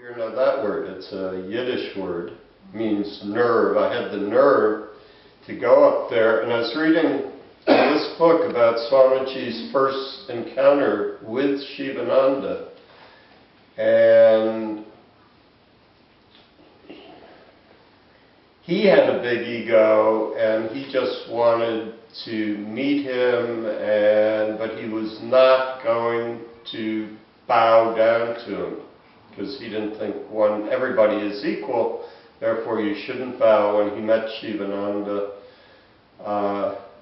You know that word, it's a Yiddish word, means nerve. I had the nerve to go up there, and I was reading this book about Swamiji's first encounter with Sivananda, and he had a big ego, and he just wanted to meet him, but he was not going to bow down to him, because he didn't think everybody is equal, therefore you shouldn't bow. When he met Sivananda,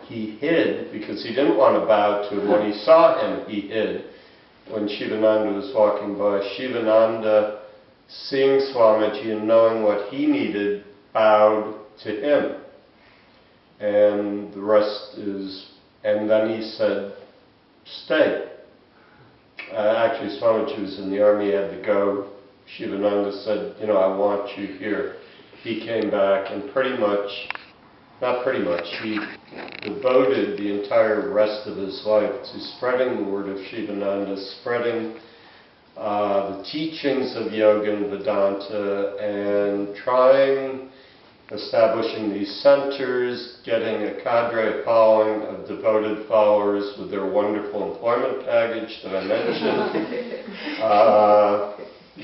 he hid because he didn't want to bow to him. When he saw him, he hid. When Sivananda was walking by, Sivananda, seeing Swamiji and knowing what he needed, bowed to him. And the rest is, and then he said, stay. Actually, Swamiji was in the army, he had to go. Sivananda said, you know, I want you here. He came back and he devoted the entire rest of his life to spreading the word of Sivananda, spreading the teachings of yoga and Vedanta, and establishing these centers, getting a cadre following of devoted followers with their wonderful employment package that I mentioned,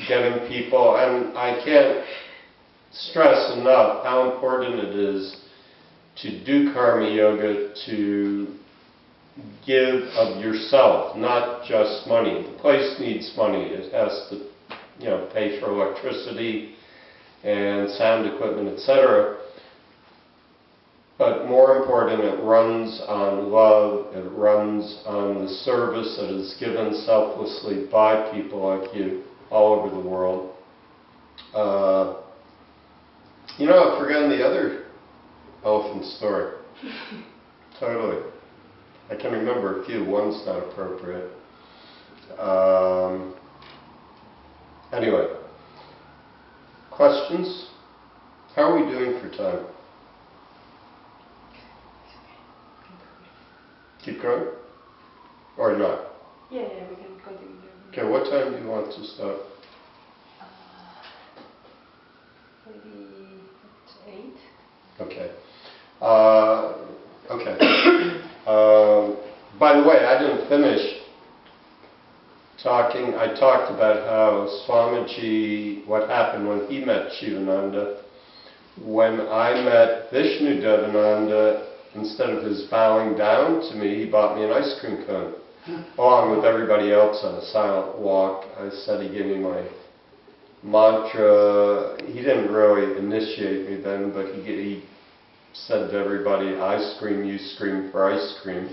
getting people, and I can't stress enough how important it is to do karma yoga, to give of yourself, not just money. The place needs money. It has to, you know, pay for electricity and sound equipment, etc. But more important, it runs on love, it runs on the service that is given selflessly by people like you all over the world. You know, I've forgotten the other elephant story. Totally. I can remember a few. One's not appropriate. Anyway. Questions? How are we doing for time? Keep going? Or not? Yeah, we can continue. Okay, what time do you want to stop? Maybe at 8. Okay. By the way, I didn't finish talking. I talked about how Swamiji, what happened when he met Sivananda. When I met Vishnu Devananda, instead of his bowing down to me, he bought me an ice cream cone, along with everybody else on a silent walk. I said, he gave me my mantra. He didn't really initiate me then, but he said to everybody, I scream, you scream for ice cream,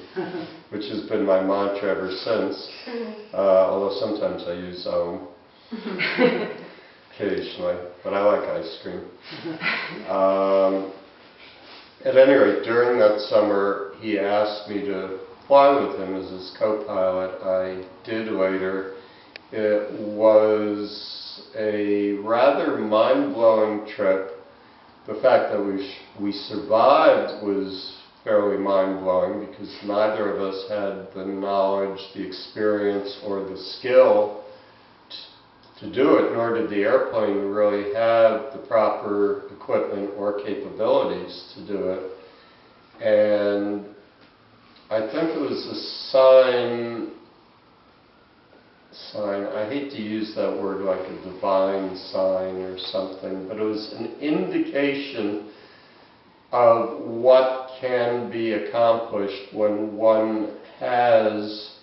which has been my mantra ever since, although sometimes I use occasionally, but I like ice cream. At any rate, during that summer, he asked me to fly with him as his co-pilot. I did later. It was a rather mind-blowing trip. The fact that we survived was fairly mind-blowing, because neither of us had the knowledge, the experience, or the skill to do it, nor did the airplane really have the proper equipment or capabilities to do it. And I think it was a sign, I hate to use that word like a divine sign or something, but it was an indication of what can be accomplished when one has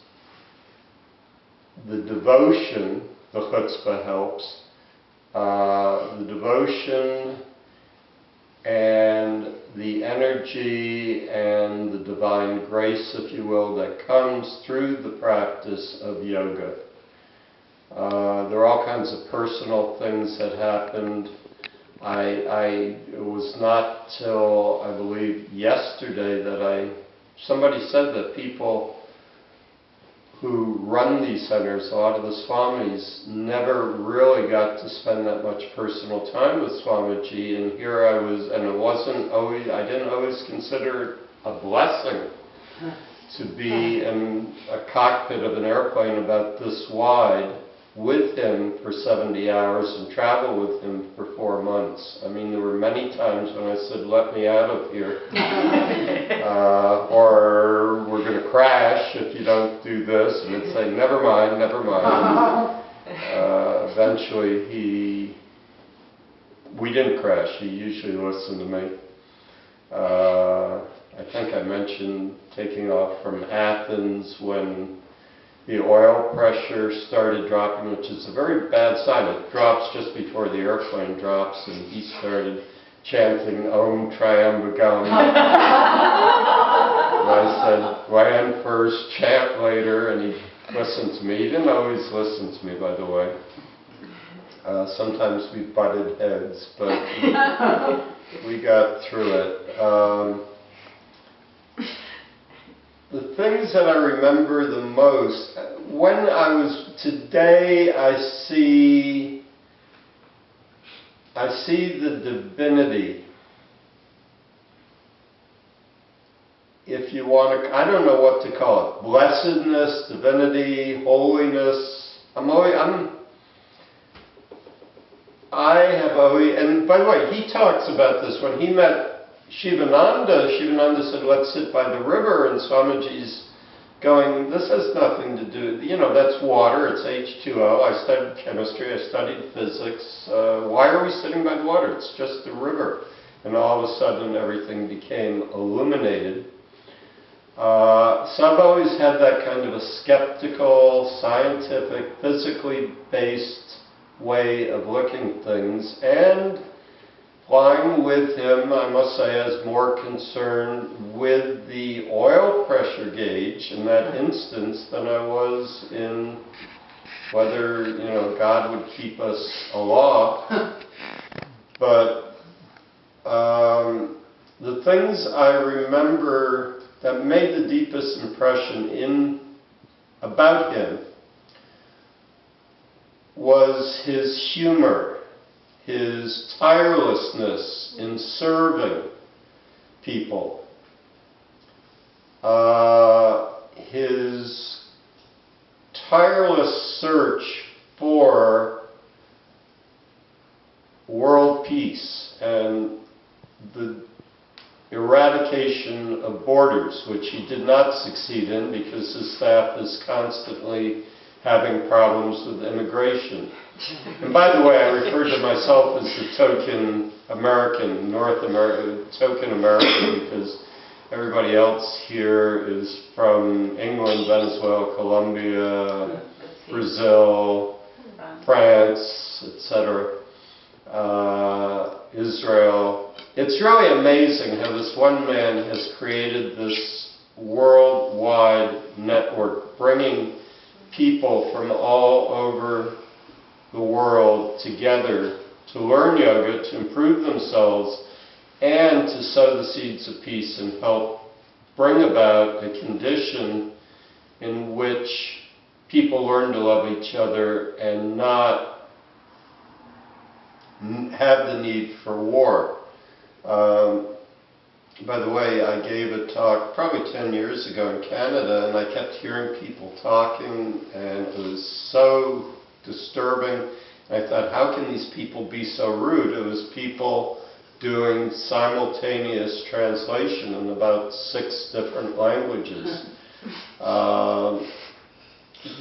the devotion. The chutzpah helps, the devotion and the energy and the divine grace, if you will, that comes through the practice of yoga. There are all kinds of personal things that happened. It was not till, I believe, yesterday that somebody said that people who run these centers, a lot of the Swamis, never really got to spend that much personal time with Swamiji, and here I was, and it wasn't always, I didn't always consider it a blessing to be in a cockpit of an airplane about this wide with him for 70 hours and travel with him for 4 months. I mean, there were many times when I said, let me out of here, or we're going to crash if you don't do this, and he'd say, never mind, never mind. Eventually we didn't crash, he usually listened to me. I think I mentioned taking off from Athens when the oil pressure started dropping, which is a very bad sign. It drops just before the airplane drops, and he started chanting Om Triambagam. And I said, land first, chant later, and he listened to me. He didn't always listen to me, by the way. Sometimes we butted heads, but we got through it. The things that I remember the most, when I was, today I see the divinity. If you want to, I don't know what to call it, blessedness, divinity, holiness. I have always, and by the way, he talks about this when he met Sivananda. Sivananda said, let's sit by the river, and Swamiji's going, this has nothing to do, that's water, it's H2O. I studied chemistry, I studied physics. Why are we sitting by the water? It's just the river. And all of a sudden everything became illuminated. So I've always had that kind of a skeptical, scientific, physically based way of looking at things, and flying with him, I must say, I was more concerned with the oil pressure gauge in that instance than I was in whether, God would keep us aloft. But the things I remember that made the deepest impression about him was his humor, his tirelessness in serving people, his tireless search for world peace and the eradication of borders, which he did not succeed in because his staff is constantly having problems with immigration. And by the way, I refer to myself as the token American, token American, because everybody else here is from England, Venezuela, Colombia, Brazil, France, etc., Israel. It's really amazing how this one man has created this worldwide network, bringing people from all over the world together to learn yoga, to improve themselves, and to sow the seeds of peace and help bring about a condition in which people learn to love each other and not have the need for war. By the way, I gave a talk probably 10 years ago in Canada, and I kept hearing people talking, and it was so disturbing. I thought, how can these people be so rude? It was people doing simultaneous translation in about 6 different languages.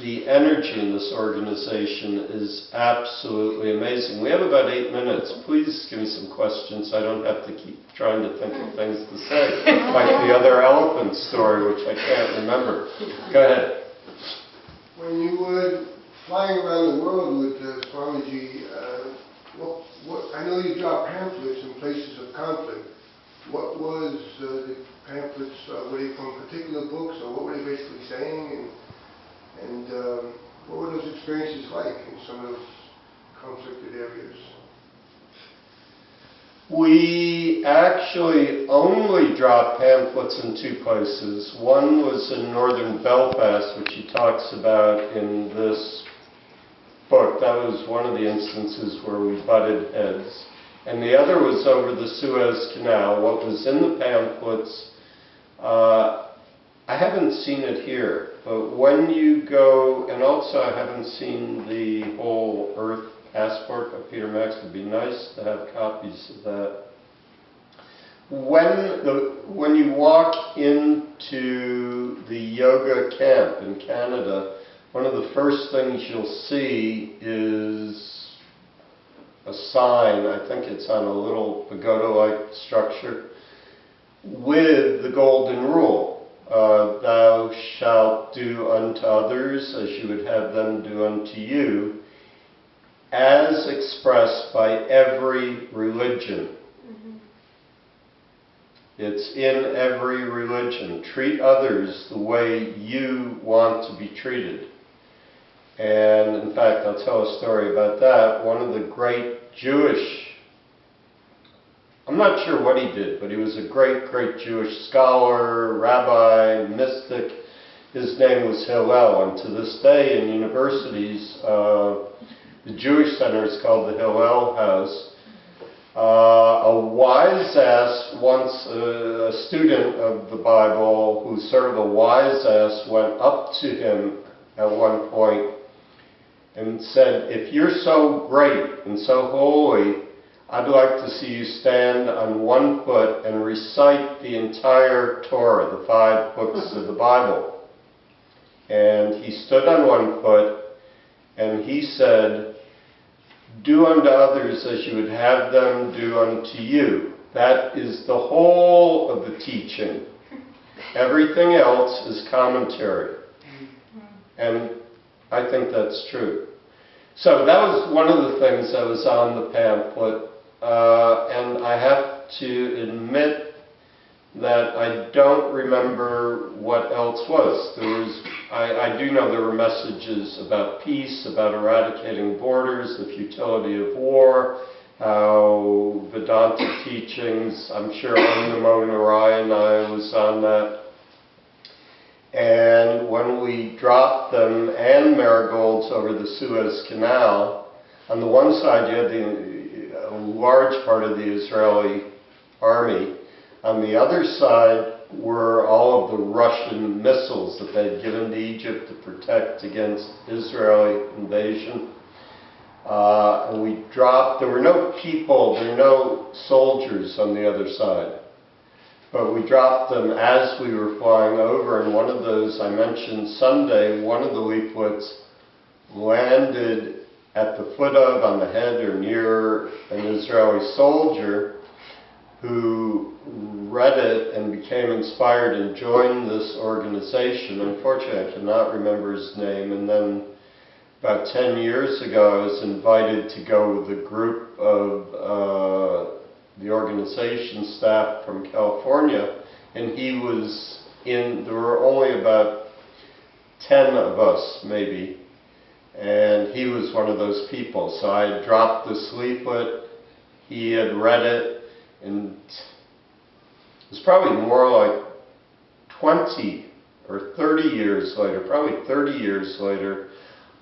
The energy in this organization is absolutely amazing. We have about 8 minutes. Please give me some questions so I don't have to keep trying to think of things to say, like the other elephant story, which I can't remember. Go ahead. When you were flying around the world with Swamiji, I know you dropped pamphlets in places of conflict. What was the pamphlets? Were they from particular books, or what were they basically saying? And what were those experiences like in some of those conflicted areas? We actually only dropped pamphlets in 2 places. One was in northern Belfast, which he talks about in this book. That was one of the instances where we butted heads. And the other was over the Suez Canal. What was in the pamphlets, I haven't seen it here. but when you go, and also I haven't seen the whole Earth passport by Peter Max. It'd be nice to have copies of that. When you walk into the yoga camp in Canada, one of the first things you'll see is a sign, I think it's on a little pagoda-like structure, with the golden rule. Thou shalt do unto others as you would have them do unto you, as expressed by every religion. It's in every religion. Treat others the way you want to be treated. And in fact, I'll tell a story about that. One of the great Jewish, I'm not sure what he did, but he was a great, great Jewish scholar, rabbi, mystic. His name was Hillel, and to this day in universities, the Jewish center is called the Hillel House. A wise ass, once a student of the Bible, who's sort of a wise ass, went up to him at one point and said, "If you're so great and so holy, I'd like to see you stand on one foot and recite the entire Torah, the 5 books of the Bible." And he stood on one foot and he said, "Do unto others as you would have them do unto you." That is the whole of the teaching. Everything else is commentary. And I think that's true. So that was one of the things that was on the pamphlet. And I have to admit that I don't remember what else was. I do know there were messages about peace, about eradicating borders, the futility of war, how Vedanta teachings, I'm sure Om Namo Narayana was on that. And when we dropped them and marigolds over the Suez Canal, on the one side you had a large part of the Israeli army. On the other side were all of the Russian missiles that they had given to Egypt to protect against Israeli invasion. And we dropped, there were no people, there were no soldiers on the other side. But we dropped them as we were flying over, and one of those, I mentioned Sunday, one of the leaflets landed at the foot of, on the head or near an Israeli soldier who read it and became inspired and joined this organization. Unfortunately, I cannot remember his name. And then about 10 years ago, I was invited to go with a group of the organization staff from California, and he was in, there were only about 10 of us, maybe, and he was one of those people. So I dropped this leaflet, he had read it, and it was probably more like 20 or 30 years later, probably 30 years later,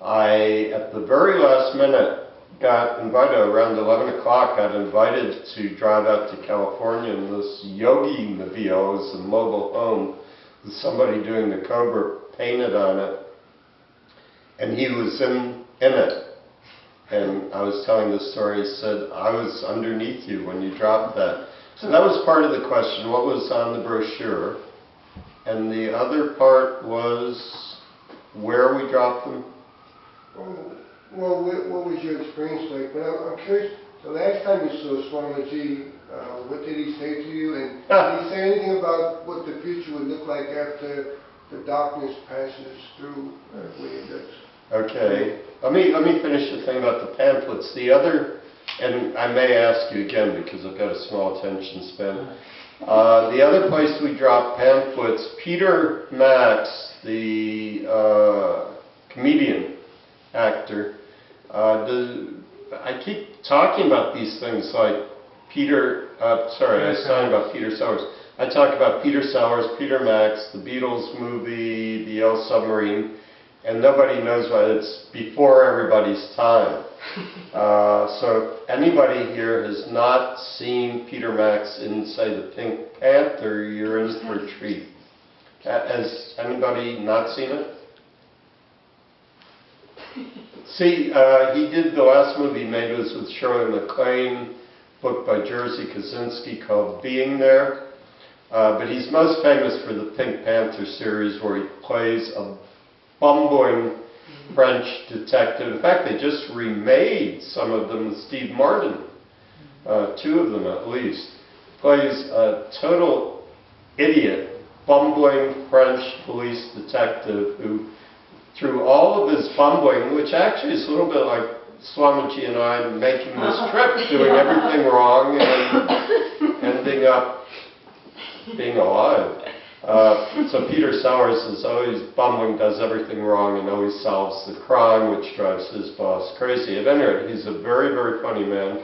I, at the very last minute, got invited around 11 o'clock, got invited to drive out to California in this yogi mobile. It was a mobile home with somebody doing the cobra painted on it. And he was in it. And I was telling this story, he said, "I was underneath you when you dropped that." So that was part of the question, what was on the brochure? And the other part was where we dropped them. Well, what was your experience like? But I'm curious, the last time you saw Swamiji, what did he say to you? And did he say anything about what the future would look like after the darkness passes through where he does? Okay, let me finish the thing about the pamphlets. The other, and I may ask you again because I've got a small attention span. The other place we dropped pamphlets, Peter Max, the comedian, actor, I keep talking about these things like Peter, I was talking about Peter Sellers. I talk about Peter Sellers, Peter Max, the Beatles movie, the Yellow Submarine, and nobody knows why it's before everybody's time. So if anybody here has not seen Peter Max in, say, the Pink Panther, you're in for a treat. Has anybody not seen it? See, he did the last movie he made was with Shirley MacLaine, book by Jerzy Kosinski called Being There. But he's most famous for the Pink Panther series where he plays a bumbling French detective. In fact, they just remade some of them with Steve Martin, two of them at least. Plays a total idiot, bumbling French police detective who, through all of his bumbling, which actually is a little bit like Swamiji and I making this trip, doing everything wrong and ending up being alive. So Peter Sellers is always bumbling, does everything wrong, and always solves the crime, which drives his boss crazy. At any rate, he's a very, very funny man.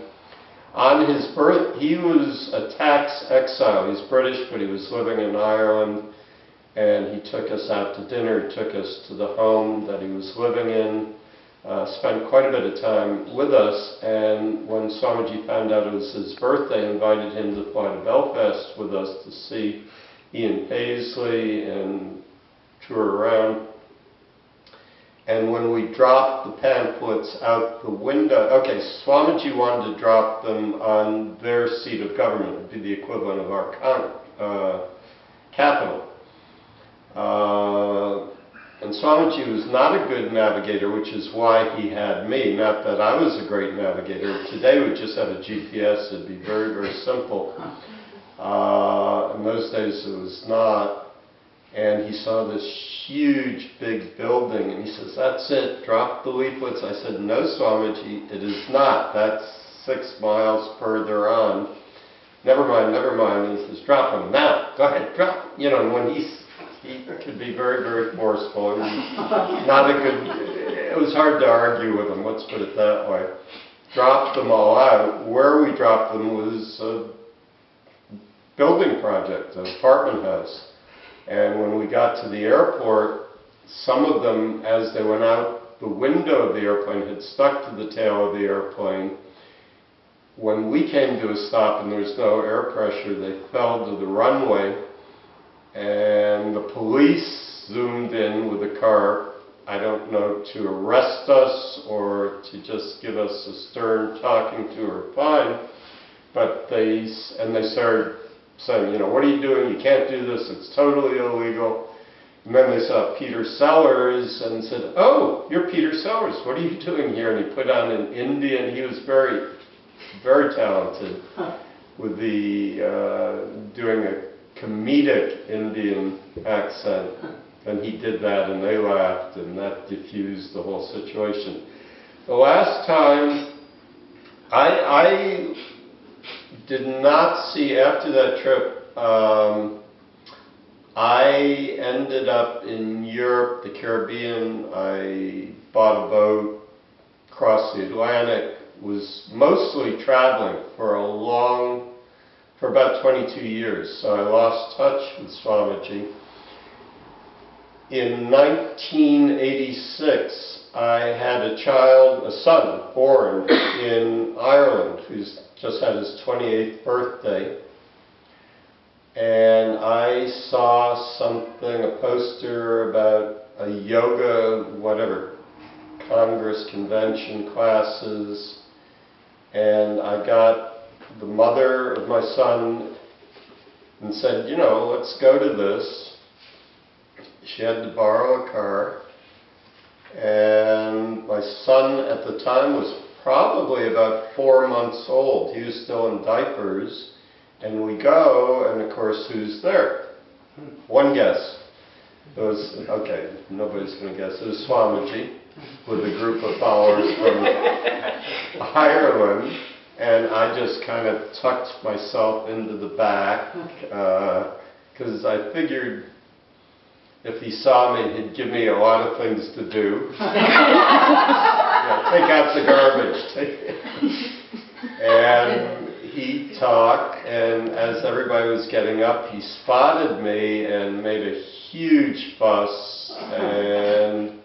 On his birth, he was a tax exile. He's British, but he was living in Ireland, and he took us out to dinner. He took us to the home that he was living in, spent quite a bit of time with us, and when Swamiji found out it was his birthday, invited him to fly to Belfast with us to see Ian Paisley and tour around. And when we dropped the pamphlets out the window, okay, Swamiji wanted to drop them on their seat of government. It would be the equivalent of our capital. And Swamiji was not a good navigator, which is why he had me. Not that I was a great navigator. Today we just have a GPS. It'd be very, very simple. In those days it was not. And he saw this huge, big building, and he says, "That's it, drop the leaflets." I said, "No, Swamiji, it is not. That's 6 miles further on." Never mind, never mind. And he says, "Drop them now. Go ahead, drop." You know, and when he could be very, very forceful. It was not a good, it was hard to argue with him, let's put it that way. Dropped them all out. Where we dropped them was a building project, an apartment house. And when we got to the airport, some of them, as they went out the window of the airplane, had stuck to the tail of the airplane. When we came to a stop and there was no air pressure, they fell to the runway. And the police zoomed in with a car, I don't know, to arrest us or to just give us a stern talking to or fine. But they started saying, you know, "What are you doing? You can't do this. It's totally illegal." And then they saw Peter Sellers and said, "Oh, you're Peter Sellers. What are you doing here?" And he put on an Indian. He was very, very talented with the doing a comedic Indian accent, and he did that, and they laughed, and that diffused the whole situation. The last time I did not see, after that trip, I ended up in Europe, the Caribbean. I bought a boat, crossed the Atlantic, was mostly traveling for about 22 years, so I lost touch with Swamiji. In 1986, I had a son, born in Ireland, who's just had his 28th birthday. And I saw something, a poster about a yoga, whatever, Congress, convention classes, and I got the mother of my son and said, you know, let's go to this. She had to borrow a car, and my son at the time was probably about 4 months old. He was still in diapers, and we go, and of course, who's there? One guess. It was, okay, nobody's going to guess. It was Swamiji with a group of followers from Ireland. And I just kind of tucked myself into the back, because I figured if he saw me, he'd give me a lot of things to do. Take out the garbage. And he talked, and as everybody was getting up, he spotted me and made a huge fuss and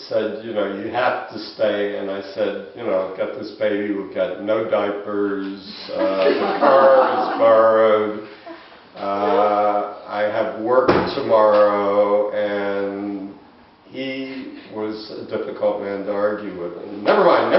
said, you know, you have to stay. And I said, you know, I've got this baby, we've got no diapers, the car is borrowed, I have work tomorrow. And he was a difficult man to argue with. And never mind.